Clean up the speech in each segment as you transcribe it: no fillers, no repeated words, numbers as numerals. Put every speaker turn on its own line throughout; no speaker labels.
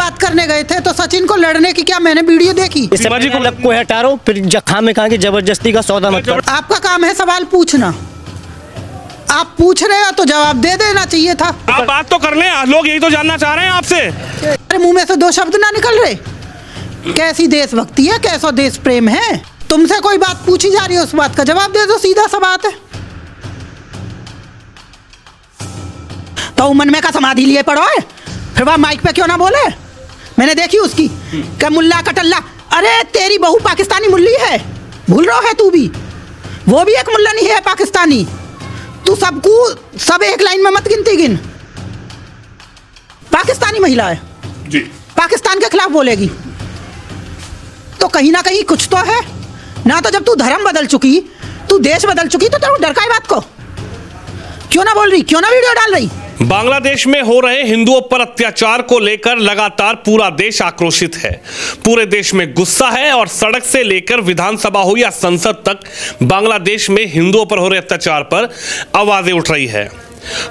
बात करने गए थे तो सचिन को लड़ने की क्या मैंने वीडियो देखी?
शिवाजी को हटारो, फिर जख्खा में कहा कि जबरदस्ती का सौदा मत करो।
आपका काम है सवाल पूछना, आप पूछ रहे हो तो जवाब दे देना चाहिए था।
आप बात तो कर लें, लोग यही तो जानना चाह रहे हैं आपसे।
अरे मुंह में से दो शब्द ना निकल रहे। कैसी देशभक्ति है, कैसा देश प्रेम है? तुमसे कोई बात पूछी जा रही है, उस बात का जवाब दे दो, सीधा सा बात है। तो मन में का समाधि लिए पड़ो है, फिर वह माइक पे क्यों ना बोले? मैंने देखी उसकी क्या मुल्ला कटल्ला। अरे तेरी बहू पाकिस्तानी मुल्ली है, भूल रहा है तू भी? वो भी एक मुल्ला नहीं है पाकिस्तानी। तू सबको सब एक लाइन में मत गिनती गिन। पाकिस्तानी महिला है
जी,
पाकिस्तान के खिलाफ बोलेगी तो कहीं ना कहीं कुछ तो है ना। तो जब तू धर्म बदल चुकी, तू देश बदल चुकी, तो तेरे डर का बात को क्यों ना बोल रही, क्यों ना वीडियो डाल रही?
बांग्लादेश में हो रहे हिंदुओं पर अत्याचार को लेकर लगातार पूरा देश आक्रोशित है। पूरे देश में गुस्सा है और सड़क से लेकर विधानसभा हो या संसद तक बांग्लादेश में हिंदुओं पर हो रहे अत्याचार पर आवाजें उठ रही है।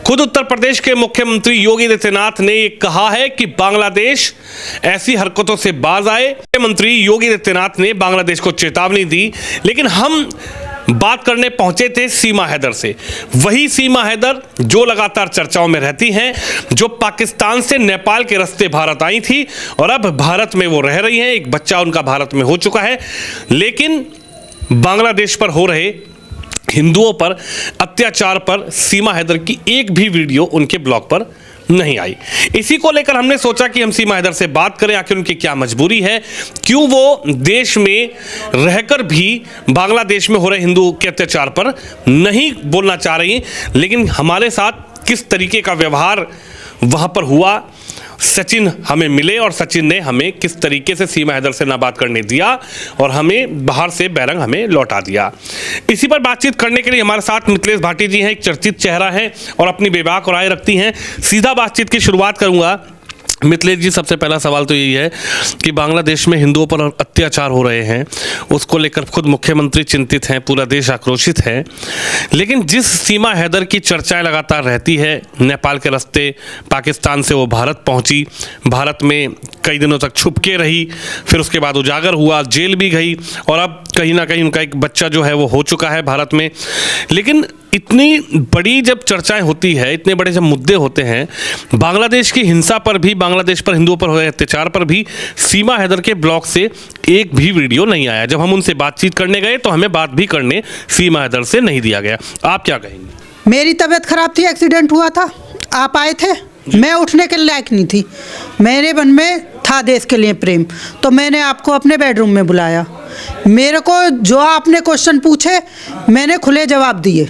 खुद उत्तर प्रदेश के मुख्यमंत्री योगी आदित्यनाथ ने ये कहा है कि बांग्लादेश ऐसी हरकतों से बाज आए। मुख्यमंत्री योगी आदित्यनाथ ने बांग्लादेश को चेतावनी दी, लेकिन हम बात करने पहुंचे थे सीमा हैदर से। वही सीमा हैदर जो लगातार चर्चाओं में रहती हैं, जो पाकिस्तान से नेपाल के रास्ते भारत आई थी और अब भारत में वो रह रही हैं। एक बच्चा उनका भारत में हो चुका है, लेकिन बांग्लादेश पर हो रहे हिंदुओं पर अत्याचार पर सीमा हैदर की एक भी वीडियो उनके ब्लॉग पर नहीं आई। इसी को लेकर हमने सोचा कि हम सीमा हैदर से बात करें, आखिर उनकी क्या मजबूरी है, क्यों वो देश में रहकर भी बांग्लादेश में हो रहे हिंदू के अत्याचार पर नहीं बोलना चाह रही, लेकिन हमारे साथ किस तरीके का व्यवहार वहां पर हुआ। सचिन हमें मिले और सचिन ने हमें किस तरीके से सीमा हैदर से ना बात करने दिया और हमें बाहर से बैरंग हमें लौटा दिया। इसी पर बातचीत करने के लिए हमारे साथ मिथिलेश भाटी जी हैं, एक चर्चित चेहरा है और अपनी बेबाक राय रखती हैं। सीधा बातचीत की शुरुआत करूंगा। मिथिलेश जी, सबसे पहला सवाल तो यही है कि बांग्लादेश में हिंदुओं पर अत्याचार हो रहे हैं, उसको लेकर खुद मुख्यमंत्री चिंतित हैं, पूरा देश आक्रोशित है, लेकिन जिस सीमा हैदर की चर्चाएं लगातार रहती है, नेपाल के रास्ते पाकिस्तान से वो भारत पहुंची, भारत में कई दिनों तक छुप के रही, फिर उसके बाद उजागर हुआ, जेल भी गई और अब कहीं ना कहीं उनका एक बच्चा जो है वो हो चुका है भारत में। लेकिन इतनी बड़ी जब चर्चाएं होती है, इतने बड़े जब मुद्दे होते हैं, बांग्लादेश की हिंसा पर भी, बांग्लादेश पर हिंदुओं पर हुए अत्याचार पर भी सीमा हैदर के ब्लॉग से एक भी वीडियो नहीं आया। जब हम उनसे बातचीत करने गए तो हमें बात भी करने सीमा हैदर से नहीं दिया गया। आप क्या कहेंगे?
मेरी तबीयत खराब थी, एक्सीडेंट हुआ था, आप आए थे, मैं उठने के लायक नहीं थी, मेरे मन में था देश के लिए प्रेम, तो मैंने आपको अपने बेडरूम में बुलाया। मेरे को जो आपने क्वेश्चन पूछे मैंने खुले जवाब दिए,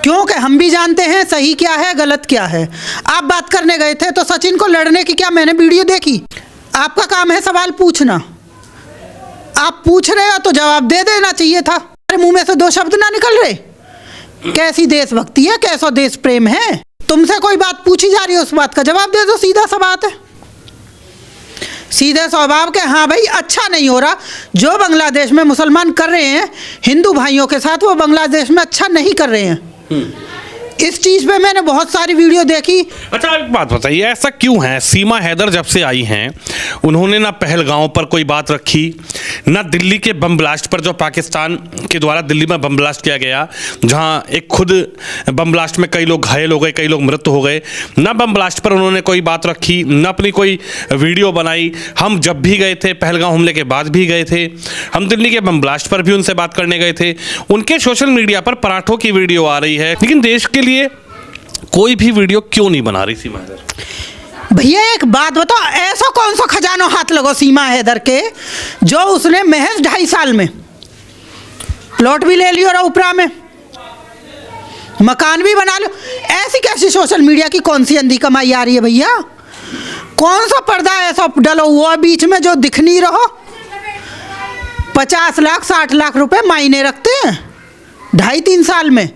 क्योंकि हम भी जानते हैं सही क्या है गलत क्या है। आप बात करने गए थे तो सचिन को लड़ने की क्या मैंने वीडियो देखी? आपका काम है सवाल पूछना, आप पूछ रहे हो तो जवाब दे देना चाहिए था। अरे मुंह में से दो शब्द ना निकल रहे। कैसी देशभक्ति है, कैसा देश प्रेम है? तुमसे कोई बात पूछी जा रही है, उस बात का जवाब दे दो, सीधा सा बात है। सीधे स्वभाव के, हाँ भाई अच्छा नहीं हो रहा जो बांग्लादेश में मुसलमान कर रहे हैं हिंदू भाइयों के साथ, वो बांग्लादेश में अच्छा नहीं कर रहे हैं। इस चीज पे मैंने बहुत सारी वीडियो देखी।
अच्छा, एक बात बताइए, ऐसा क्यों है? सीमा हैदर जब से आई हैं उन्होंने ना पहलगांव पर कोई बात रखी, ना दिल्ली के बम ब्लास्ट पर, जो पाकिस्तान के द्वारा दिल्ली में बम ब्लास्ट किया गया, जहां एक खुद बम ब्लास्ट में कई लोग घायल हो गए, कई लोग मृत हो गए, ना बम ब्लास्ट पर उन्होंने कोई बात रखी, ना अपनी कोई वीडियो बनाई। हम जब भी गए थे, पहलगांव हमले के बाद भी गए थे, हम दिल्ली के बम ब्लास्ट पर भी उनसे बात करने गए थे। उनके सोशल मीडिया पर पराठों की वीडियो आ रही है, लेकिन देश के लिए कोई भी वीडियो क्यों नहीं बना रही सीमा हैदर?
भैया एक बात बताओ, ऐसा कौन सा खजाना हाथ लगो सीमा हैदर के जो उसने महज 2.5 साल में प्लॉट भी ले लियो और उपरा में मकान भी बना लो? ऐसी कैसी सोशल मीडिया की कौन सी अंधी कमाई आ रही है भैया? कौन सा पर्दा ऐसा डलो हुआ बीच में जो दिख नहीं रहो? 50 लाख 60 लाख रुपए मायने रखते हैं 2.5-3 साल में।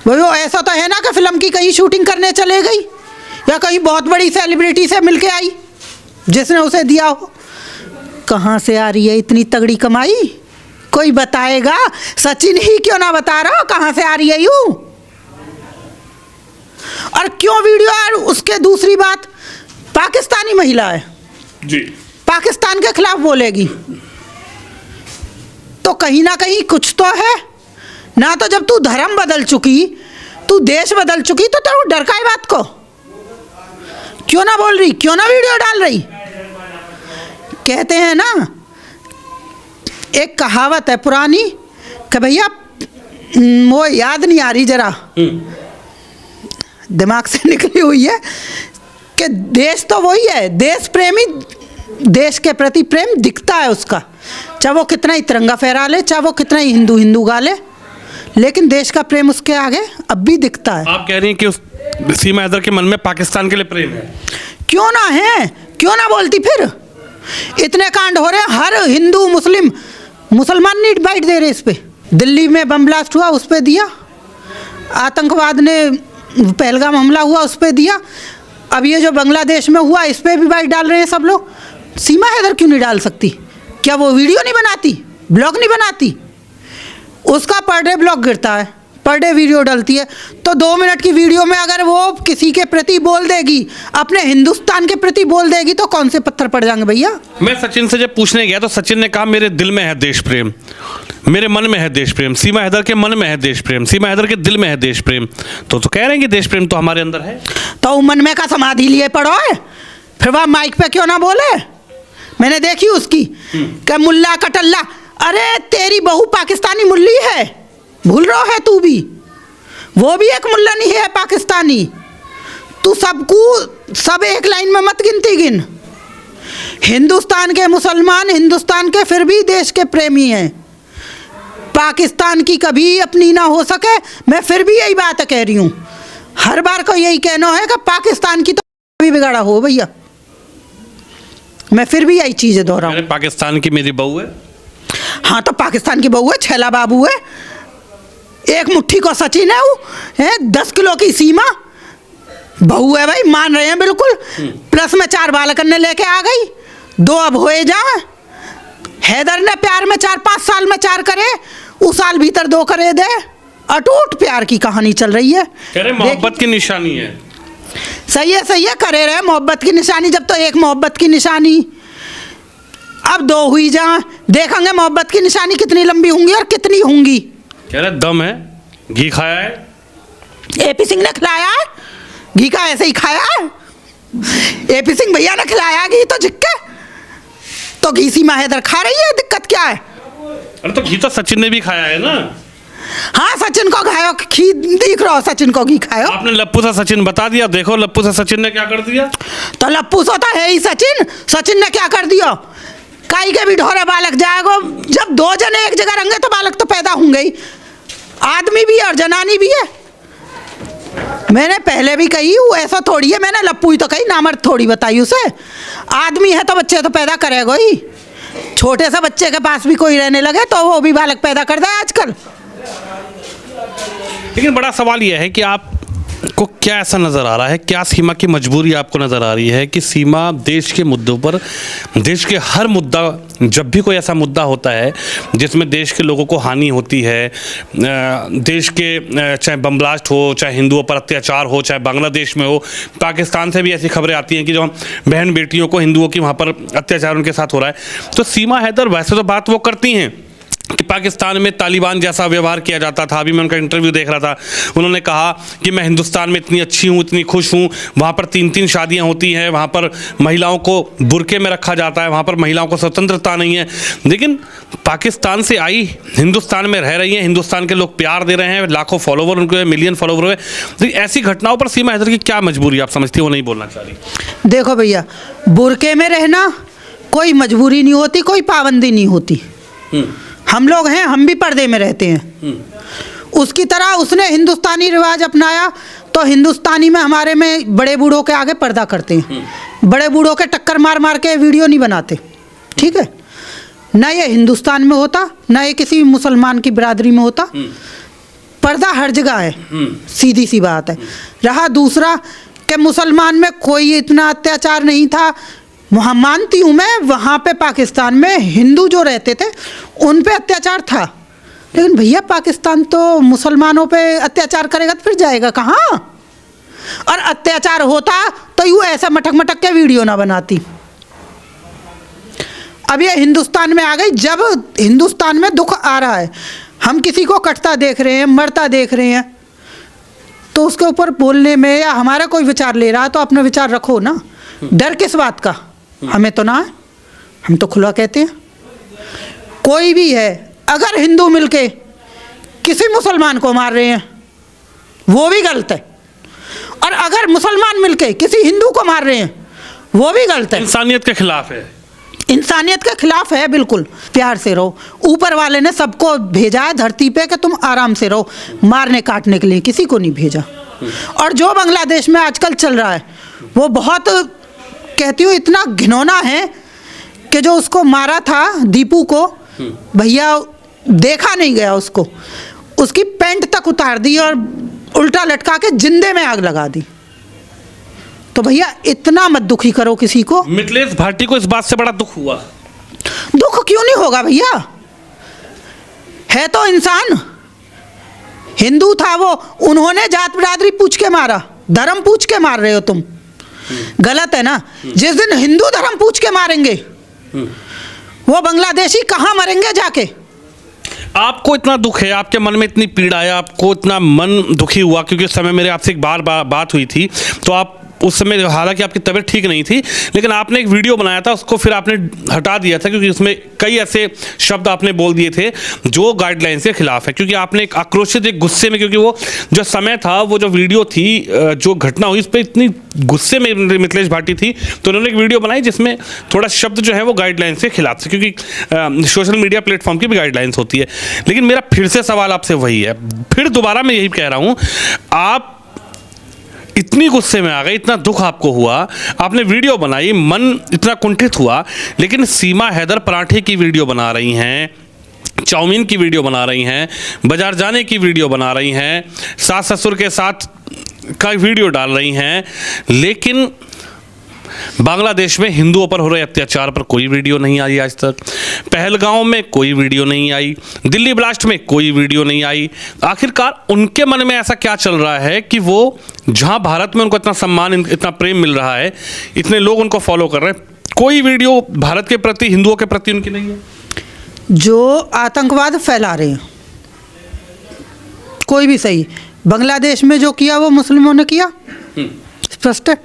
वो ऐसा तो है ना कि फिल्म की कहीं शूटिंग करने चले गई या कहीं बहुत बड़ी सेलिब्रिटी से मिलके आई जिसने उसे दिया हो। कहाँ से आ रही है इतनी तगड़ी कमाई? कोई बताएगा? सचिन ही क्यों ना बता रहा कहाँ से आ रही है यूं? और क्यों वीडियो? और उसके दूसरी बात, पाकिस्तानी महिला है,
जी,
पाकिस्तान के खिलाफ बोलेगी, तो कहीं ना कहीं कुछ तो है ना। तो जब तू धर्म बदल चुकी, तू देश बदल चुकी, तो तेरे को डर का बात को क्यों ना बोल रही, क्यों ना वीडियो डाल रही। कहते हैं ना, एक कहावत है पुरानी कि भैया वो याद नहीं आ रही, जरा दिमाग से निकली हुई है, कि देश तो वही है, देश प्रेमी, देश के प्रति प्रेम दिखता है उसका, चाहे वो कितना ही तिरंगा फहरा ले, चाहे वो कितना ही हिंदू हिंदू गा ले, लेकिन देश का प्रेम उसके आगे अब भी दिखता है।
आप कह रही हैं कि उस सीमा हैदर के मन में पाकिस्तान के लिए प्रेम है?
क्यों ना है, क्यों ना बोलती फिर। इतने कांड हो रहे हैं, हर हिंदू मुस्लिम, मुसलमान नहीं बाइट दे रहे इस पे। दिल्ली में बम ब्लास्ट हुआ, उस पे दिया। आतंकवाद ने पहलगाम हमला हुआ, उस पे दिया। अब ये जो बांग्लादेश में हुआ, इस पे भी बाइट डाल रहे हैं सब लोग। सीमा हैदर क्यों नहीं डाल सकती? क्या वो वीडियो नहीं बनाती, ब्लॉग नहीं बनाती? उसका पर डे ब्लॉग गिरता है, पर डे वीडियो डलती है। तो 2 मिनट की वीडियो में अगर वो किसी के प्रति बोल देगी, अपने हिंदुस्तान के प्रति बोल देगी, तो कौन से पत्थर पड़ जाएंगे भैया। मैं
सचिन से जब पूछने गया तो सचिन ने कहा मेरे दिल में है देश प्रेम, मेरे मन में है देश प्रेम, सीमा हैदर के मन में है देश प्रेम, सीमा हैदर के दिल में है देश प्रेम। तो कह रहे हैं कि देश प्रेम तो हमारे अंदर है।
तो मन में का समाधि लिए पड़ो है, फिर वह माइक पे क्यों ना बोले। मैंने देखी उसकी कि मुल्ला कटल्ला, अरे तेरी बहू पाकिस्तानी मुल्ली है, भूल रहा है तू भी, वो भी एक मुल्ला नहीं है पाकिस्तानी। तू सबको सब एक लाइन में मत गिनती गिन। हिंदुस्तान के मुसलमान, हिंदुस्तान के फिर भी देश के प्रेमी हैं। पाकिस्तान की कभी अपनी ना हो सके, मैं फिर भी यही बात कह रही हूँ। हर बार को यही कहना है कि पाकिस्तान की तो भी बिगाड़ा हो भैया, मैं फिर भी यही चीज़ें दोहराऊं।
पाकिस्तान की मेरी बहू है,
हाँ तो पाकिस्तान की बहू है, छैला बाबू है, एक मुट्ठी को सचिन है, वो है 10 किलो की सीमा बहू है भाई, मान रहे हैं बिल्कुल। प्लस में 4 बालकन ने लेके आ गई, 2 अब होए जाए। हैदर ने प्यार में 4-5 साल में 4 करे, उस साल भीतर 2 करे दे। अटूट प्यार की कहानी चल रही है,
कह रहे मोहब्बत की निशानी है।
सही है, करे रहे मोहब्बत की निशानी। जब तो एक मोहब्बत की निशानी, अब 2 हुई जा, देखेंगे मोहब्बत की निशानी कितनी लंबी होंगी और कितनी होंगी।
कह रहे दम है, घी खाया है,
एपी सिंह ने खिलाया है, घी का ऐसे ही खाया है। एपी सिंह भैया ने खिलाया घी तो झिक्के, तो घी सीमा हैदर खा रही है, दिक्कत क्या है।
अरे तो घी तो सचिन ने भी खाया है ना।
हाँ सचिन को खाओ, घी दिख रहा हो, सचिन को घी खाओ।
आपने लप्पू से सचिन बता दिया, देखो लप्पू से सचिन ने क्या कर दिया।
तो लप्पू से तो है ही सचिन, सचिन ने क्या कर दिया। काई के भी ढोरे बालक जाएगो, जब 2 जने एक जगह रहेंगे तो बालक तो पैदा होंगे ही, आदमी भी है और जनानी भी है। मैंने पहले भी कही हूँ, ऐसा थोड़ी है, मैंने लप्पू ही तो कही, नामर्द थोड़ी बताई उसे। आदमी है तो बच्चे तो पैदा करेगा ही, छोटे से बच्चे के पास भी कोई रहने लगे तो वो भी बालक पैदा कर दे आजकल।
लेकिन बड़ा सवाल यह है कि आपको क्या ऐसा नज़र आ रहा है, क्या सीमा की मजबूरी आपको नज़र आ रही है कि सीमा देश के मुद्दों पर, देश के हर मुद्दा, जब भी कोई ऐसा मुद्दा होता है जिसमें देश के लोगों को हानि होती है, देश के चाहे बम ब्लास्ट हो, चाहे हिंदुओं पर अत्याचार हो, चाहे बांग्लादेश में हो, पाकिस्तान से भी ऐसी खबरें आती हैं कि जो बहन बेटियों को, हिंदुओं की वहाँ पर अत्याचार उनके साथ हो रहा है, तो सीमा हैदर वैसे तो बात वो करती हैं कि पाकिस्तान में तालिबान जैसा व्यवहार किया जाता था। अभी मैं उनका इंटरव्यू देख रहा था, उन्होंने कहा कि मैं हिंदुस्तान में इतनी अच्छी हूँ, इतनी खुश हूँ, वहाँ पर 3-3 शादियाँ होती हैं, वहाँ पर महिलाओं को बुर्के में रखा जाता है, वहाँ पर महिलाओं को स्वतंत्रता नहीं है। लेकिन पाकिस्तान से आई, हिंदुस्तान में रह रही हैं, हिंदुस्तान के लोग प्यार दे रहे हैं, लाखों फॉलोवर उनके, मिलियन फॉलोवर हुए। तो ऐसी घटनाओं पर सीमा हैदर की क्या मजबूरी आप समझती हो, वो नहीं बोलना चाह रही?
देखो भैया, बुर्के में रहना कोई मजबूरी नहीं होती, कोई पाबंदी नहीं होती। हम लोग हैं, हम भी पर्दे में रहते हैं। उसकी तरह उसने हिंदुस्तानी रिवाज अपनाया, तो हिंदुस्तानी में हमारे में बड़े बूढ़ों के आगे पर्दा करते हैं, बड़े बूढ़ों के टक्कर मार मार के वीडियो नहीं बनाते, ठीक है ना। ये हिंदुस्तान में होता, ना ये किसी मुसलमान की बिरादरी में होता। पर्दा हर जगह है, सीधी सी बात है। रहा दूसरा कि मुसलमान में कोई इतना अत्याचार नहीं था, वहाँ मानती हूँ मैं, वहाँ पे पाकिस्तान में हिंदू जो रहते थे उन पे अत्याचार था। लेकिन भैया पाकिस्तान तो मुसलमानों पे अत्याचार करेगा तो फिर जाएगा कहाँ? और अत्याचार होता तो यूँ ऐसा मटक मटक के वीडियो ना बनाती। अब ये हिंदुस्तान में आ गई। जब हिंदुस्तान में दुख आ रहा है, हम किसी को कटता देख रहे हैं, मरता देख रहे हैं, तो उसके ऊपर बोलने में या हमारा कोई विचार ले रहा है तो अपना विचार रखो ना। डर किस बात का? हमें तो ना है, हम तो खुला कहते हैं। कोई भी है, अगर हिंदू मिलके किसी मुसलमान को मार रहे हैं वो भी गलत है, और अगर मुसलमान मिलके किसी हिंदू को मार रहे हैं वो भी गलत है।
इंसानियत के खिलाफ है,
इंसानियत के खिलाफ है। बिल्कुल प्यार से रहो। ऊपर वाले ने सबको भेजा है धरती पे कि तुम आराम से रहो, मारने काटने के लिए किसी को नहीं भेजा। और जो बांग्लादेश में आजकल चल रहा है वो बहुत, कहती हूँ, इतना घिनौना है कि जो उसको मारा था दीपू को, भैया देखा नहीं गया उसको, उसकी पैंट तक उतार दी और उल्टा लटका के जिंदे में आग लगा दी। तो भैया इतना मत दुखी करो किसी को।
मिथिलेश भाटी को इस बात से बड़ा दुख हुआ।
दुख क्यों नहीं होगा भैया, है तो इंसान। हिंदू था वो, उन्होंने जात बिरादरी पूछ के मारा, धर्म पूछ के मार रहे हो तुम, गलत है ना। जिस दिन हिंदू धर्म पूछ के मारेंगे वो बांग्लादेशी कहाँ मरेंगे जाके।
आपको इतना दुख है, आपके मन में इतनी पीड़ा है, आपको इतना मन दुखी हुआ, क्योंकि उस समय मेरे आपसे एक बात हुई थी, तो आप उस समय, हालांकि आपकी तबीयत ठीक नहीं थी, लेकिन आपने एक वीडियो बनाया था, उसको फिर आपने हटा दिया था क्योंकि उसमें कई ऐसे शब्द आपने बोल दिए थे जो गाइडलाइंस के खिलाफ है। क्योंकि आपने एक आक्रोशित, एक गुस्से में, क्योंकि वो जो समय था, वो जो वीडियो थी, जो घटना हुई, उस पर इतनी गुस्से में मिथिलेश भाटी थी, तो उन्होंने एक वीडियो बनाई जिसमें थोड़ा शब्द जो है वो गाइडलाइंस के खिलाफ थे, क्योंकि सोशल मीडिया प्लेटफॉर्म की भी गाइडलाइंस होती है। लेकिन मेरा फिर से सवाल आपसे वही है, फिर दोबारा मैं यही कह रहा हूँ, आप इतनी गुस्से में आ गए, इतना दुख आपको हुआ, आपने वीडियो बनाई, मन इतना कुंठित हुआ, लेकिन सीमा हैदर पराठे की वीडियो बना रही हैं, चाउमीन की वीडियो बना रही हैं, बाजार जाने की वीडियो बना रही हैं, सास ससुर के साथ का वीडियो डाल रही हैं, लेकिन बांग्लादेश में हिंदुओं पर हो रहे अत्याचार पर कोई वीडियो नहीं आई आज तक। पहलगांव में कोई वीडियो नहीं आई, दिल्ली ब्लास्ट में कोई वीडियो नहीं आई। आखिरकार उनके मन में ऐसा क्या चल रहा है कि वो, जहां भारत में उनको इतना सम्मान, इतना प्रेम मिल रहा है, इतने लोग उनको फॉलो कर रहे हैं, कोई वीडियो भारत के प्रति, हिंदुओं के प्रति उनकी नहीं है? जो आतंकवाद फैला रहे हैं, कोई भी सही, बांग्लादेश में जो किया वो मुस्लिमों ने किया, स्पष्ट है।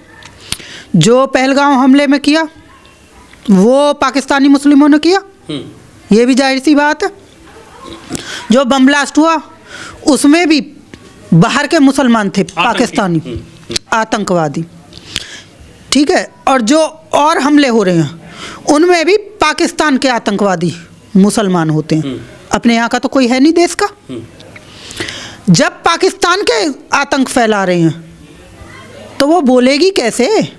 जो पहलगांव हमले में किया वो पाकिस्तानी मुस्लिमों ने किया, ये भी जाहिर सी बात है। जो बम ब्लास्ट हुआ उसमें भी बाहर के मुसलमान थे, पाकिस्तानी आतंकवादी, ठीक है। और जो और हमले हो रहे हैं उनमें भी पाकिस्तान के आतंकवादी मुसलमान होते हैं। अपने यहाँ का तो कोई है नहीं देश का। जब पाकिस्तान के आतंक फैला रहे हैं तो वो बोलेगी कैसे?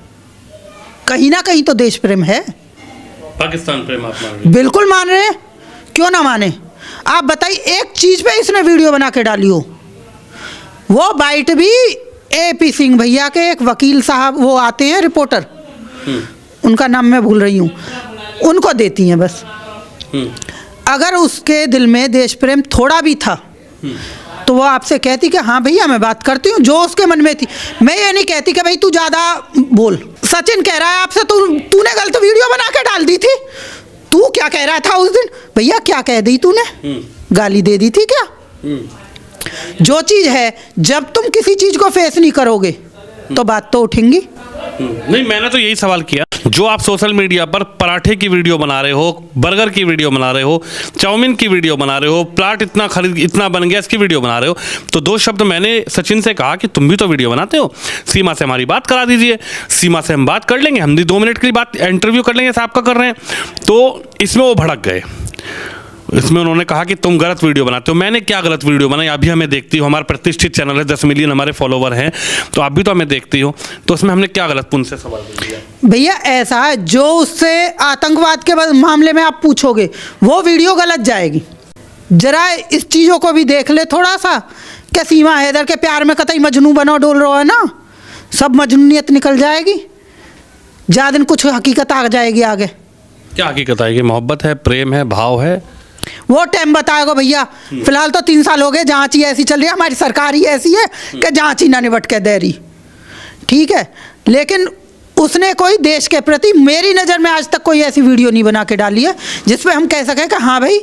कहीं ना कहीं तो देश प्रेम है। पाकिस्तान प्रेम आप मान रहे हैं?
बिल्कुल मान रहे हैं, क्यों ना माने। आप बताइए, एक चीज पे इसने वीडियो बना के डाली हो, वो बाइट भी AP सिंह भैया के एक वकील साहब, वो आते हैं रिपोर्टर, उनका नाम मैं भूल रही हूँ, उनको देती हैं बस। अगर उसके दिल में देश प्रेम थोड़ा भी था तो वो आपसे कहती कि हाँ भैया मैं बात करती हूँ जो उसके मन में थी। मैं ये नहीं कहती कि भाई तू ज़्यादा बोल। सचिन कह रहा है आपसे, तूने गलत वीडियो बना के डाल दी थी। तू क्या कह रहा था उस दिन? भैया क्या कह दी तूने? गाली दे दी थी क्या? जो चीज़ है, जब तुम किसी चीज़ को फेस नहीं करोगे तो बात तो उठेंगी।
नहीं, मैंने तो यही सवाल किया, जो आप सोशल मीडिया पर पराठे की वीडियो बना रहे हो, बर्गर की वीडियो बना रहे हो, चाउमीन की वीडियो बना रहे हो, प्लाट इतना बन गया इसकी वीडियो बना रहे हो, तो दो शब्द मैंने सचिन से कहा कि तुम भी तो वीडियो बनाते हो, सीमा से हमारी बात करा दीजिए, सीमा से हम बात कर लेंगे, हम भी 2 मिनट की बात इंटरव्यू कर लेंगे, आपका कर रहे हैं। तो इसमें वो भड़क गए, इसमें उन्होंने कहा कि तुम गलत वीडियो बनाते हो। मैंने क्या गलत वीडियो बनाई? अभी हमें देखती हो, हमारा प्रतिष्ठित चैनल है, 10 मिलियन हमारे फॉलोवर हैं, तो आप भी तो हमें देखती हो, तो उसमें हमने क्या गलत उनसे सवाल किया?
भैया ऐसा है, जो उससे आतंकवाद के मामले में आप पूछोगे वो वीडियो गलत जाएगी। जरा इस चीज़ों को भी देख ले थोड़ा सा, क्या सीमा हैदर के प्यार में कतई मजनू बनो डोल रहा है ना, सब मजनूनियत निकल जाएगी, ज़्यादा दिन कुछ हकीकत आ जाएगी आगे।
क्या हकीकत आएगी? मोहब्बत है, प्रेम है, भाव है,
वो टाइम बताएगा भैया। फिलहाल तो 3 साल हो गए, जांच ही ऐसी चल रही है, हमारी सरकार ही ऐसी है कि जांच ही ना निपट के दे रही। ठीक है, लेकिन उसने कोई देश के प्रति, मेरी नज़र में आज तक कोई ऐसी वीडियो नहीं बना के डाली है जिसमें हम कह सकें कि हाँ भाई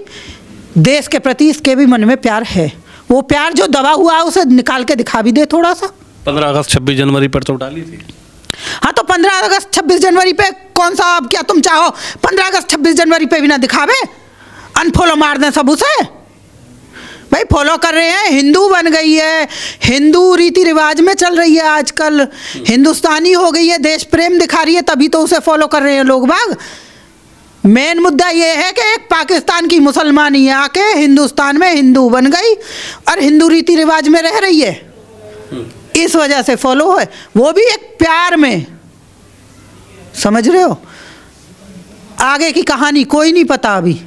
देश के प्रति इसके भी मन में प्यार है। वो प्यार जो दबा हुआ है उसे निकाल के दिखा भी दे थोड़ा सा।
15 अगस्त 26 जनवरी पर तो डाली थी।
हाँ, तो 15 अगस्त 26 जनवरी पे कौन सा, अब क्या तुम चाहो 15 अगस्त 26 जनवरी पे भी ना दिखावे, अनफॉलो मार दें सब उसे? भाई फॉलो कर रहे हैं, हिंदू बन गई है, हिंदू रीति रिवाज में चल रही है आजकल, हिंदुस्तानी हो गई है, देश प्रेम दिखा रही है, तभी तो उसे फॉलो कर रहे हैं लोग बाग। मेन मुद्दा ये है कि एक पाकिस्तान की मुसलमानी आके हिंदुस्तान में हिंदू बन गई और हिंदू रीति रिवाज में रह रही है, इस वजह से फॉलो है, वो भी एक प्यार में। समझ रहे हो? आगे की कहानी कोई नहीं पता अभी।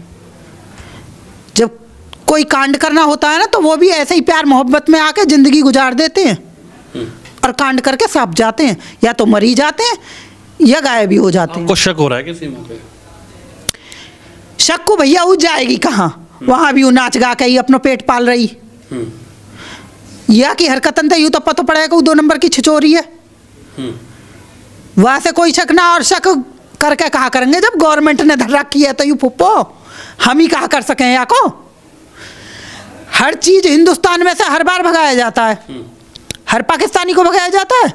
जब कोई कांड करना होता है ना तो वो भी ऐसे ही प्यार मोहब्बत में आके ज़िंदगी गुजार देते हैं और कांड करके साफ जाते हैं, या तो मरी जाते हैं या गायब भी हो जाते हैं।
आपको शक हो रहा है कि सीमा पे?
शक को भैया उज जाएगी कहाँ, वहाँ भी वो नाच गा के ही अपना पेट पाल रही, या कि हरकतन तो यूँ तो पता पड़ेगा वो 2 नंबर की छिचोरी है। वहाँ से कोई शक ना, और शक करके कहा करेंगे जब गवर्नमेंट ने धर रखी है तो यूँ फुप्पो हम ही कहा कर सकें या को। हर चीज हिंदुस्तान में से हर बार भगाया जाता है, हर पाकिस्तानी को भगाया जाता है,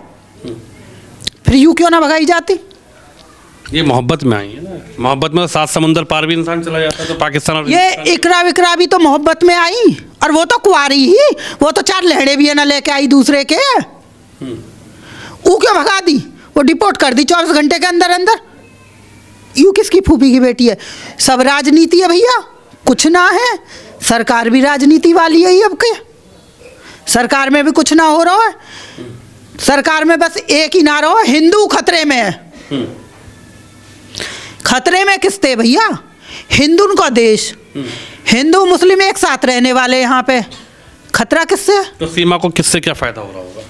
फिर यूं क्यों ना भगाई जाती?
ये मोहब्बत में आई है ना, मोहब्बत में 7 समुंदर पार भी इंसान चला जाता है, तो पाकिस्तान और
ये इकरा विकरा भी तो मोहब्बत में आई, और वो तो कुंवारी ही, वो तो 4 लहड़े भी है ना लेके आई दूसरे के, वो क्यों भगा दी? वो डिपोर्ट कर दी 24 घंटे के अंदर अंदर। यूं किसकी फूफी की बेटी है? सब राजनीति है भैया, कुछ ना है। सरकार भी राजनीति वाली है ही अब के, सरकार में भी कुछ ना हो रहा है, सरकार में बस एक ही नारा हो, हिंदू खतरे में है। खतरे में किसते भैया? हिंदू का देश, हिंदू मुस्लिम एक साथ रहने वाले यहाँ पे, खतरा किससे?
तो सीमा को किससे क्या फायदा हो रहा होगा?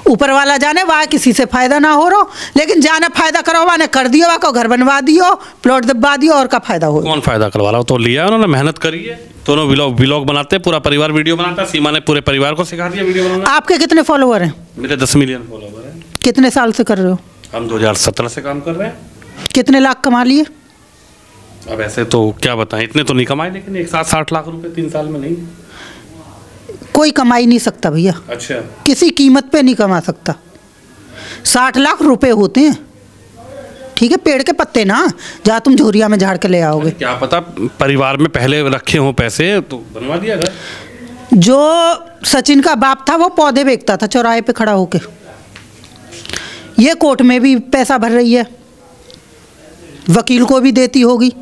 ऊपर वाला जाने, वहाँ किसी से फायदा ना हो रहा, लेकिन जाने फायदा करो वहाँ कर दियो, वहाँ को घर बनवा दियो, प्लॉट दबा दियो, और का फायदा हो?
कौन फायदा करवा रहा हो? तो लिया उन्होंने, मेहनत करी है, दोनों व्लॉग बनाते हैं, पूरा परिवार वीडियो बनाता है, सीमा ने पूरे परिवार को सिखा दिया वीडियो बनाना।
आपके कितने फॉलोवर हैं?
मेरे 10 मिलियन फॉलोवर हैं।
कितने साल से कर रहे हो?
हम 2017 से काम कर रहे हैं।
कितने लाख कमा लिए?
अब ऐसे तो क्या बताएं, इतने तो नहीं कमाए, लेकिन एक साथ 60 लाख रुपए 3 साल में नहीं।
कोई कमाई नहीं सकता भैया,
अच्छा,
किसी कीमत पे नहीं कमा सकता। 60 लाख रुपए होते हैं, ठीक है, पेड़ के पत्ते ना, जहाँ तुम झोरिया में झाड़ के ले आओगे।
क्या पता परिवार में पहले रखे हों पैसे तो बनवा दिया घर।
जो सचिन का बाप था वो पौधे बेचता था चौराहे पे खड़ा होके, ये कोर्ट में भी पैसा भर रही है, वकील को भी देती होगी।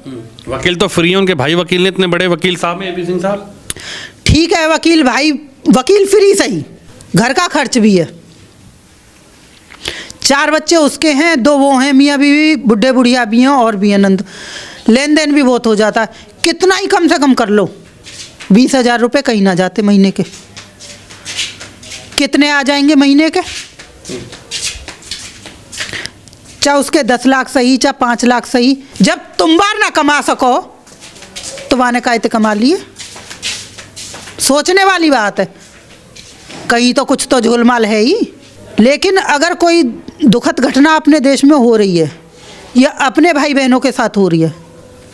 वकील तो फ्री है, उनके भाई वकील ने, इतने बड़े वकील साहब हैं AP सिंह साहब।
ठीक है, वकील भाई, वकील फ्री सही, घर का खर्च भी है, 4 बच्चे उसके हैं, 2 वो हैं, मियाँ बीवी, बुढ़े बुढ़िया भी हैं, और भी आनंद, लेन देन भी बहुत हो जाता है। कितना ही कम से कम कर लो, 20,000 रुपये कहीं ना जाते महीने के। कितने आ जाएंगे महीने के? चाहे उसके 10 लाख सही, चाहे 5 लाख सही, जब तुम बार ना कमा सको तो वाने कायते कमा लिए। सोचने वाली बात है, कहीं तो कुछ तो झोलमाल है ही। लेकिन अगर कोई दुखद घटना अपने देश में हो रही है या अपने भाई बहनों के साथ हो रही है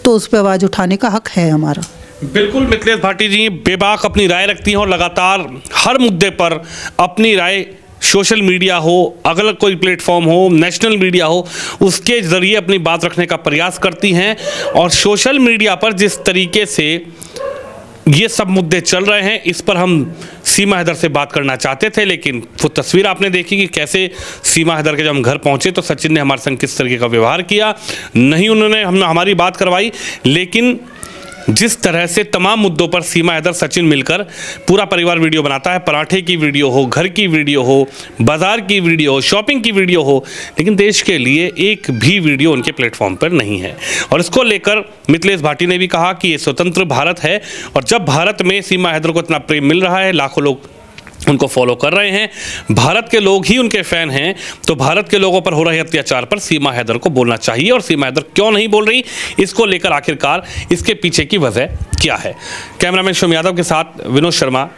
तो उस पर आवाज़ उठाने का हक है हमारा।
बिल्कुल, मिथिलेश भाटी जी बेबाक अपनी राय रखती हैं और लगातार हर मुद्दे पर अपनी राय, सोशल मीडिया हो, अगल कोई प्लेटफॉर्म हो, नेशनल मीडिया हो, उसके ज़रिए अपनी बात रखने का प्रयास करती हैं। और सोशल मीडिया पर जिस तरीके से ये सब मुद्दे चल रहे हैं, इस पर हम सीमा हैदर से बात करना चाहते थे, लेकिन वो तस्वीर आपने देखी कि कैसे सीमा हैदर के जब हम घर पहुंचे तो सचिन ने हमारे संग किस तरीके का व्यवहार किया। नहीं उन्होंने हमारी बात करवाई, लेकिन जिस तरह से तमाम मुद्दों पर सीमा हैदर सचिन मिलकर पूरा परिवार वीडियो बनाता है, पराठे की वीडियो हो, घर की वीडियो हो, बाजार की वीडियो हो, शॉपिंग की वीडियो हो, लेकिन देश के लिए एक भी वीडियो उनके प्लेटफॉर्म पर नहीं है। और इसको लेकर मिथिलेश भाटी ने भी कहा कि ये स्वतंत्र भारत है, और जब भारत में सीमा हैदर को इतना प्रेम मिल रहा है, लाखों लोग उनको फॉलो कर रहे हैं, भारत के लोग ही उनके फैन हैं, तो भारत के लोगों पर हो रहे अत्याचार पर सीमा हैदर को बोलना चाहिए। और सीमा हैदर क्यों नहीं बोल रही, इसको लेकर आखिरकार इसके पीछे की वजह क्या है। कैमरामैन शोम यादव के साथ विनोद शर्मा।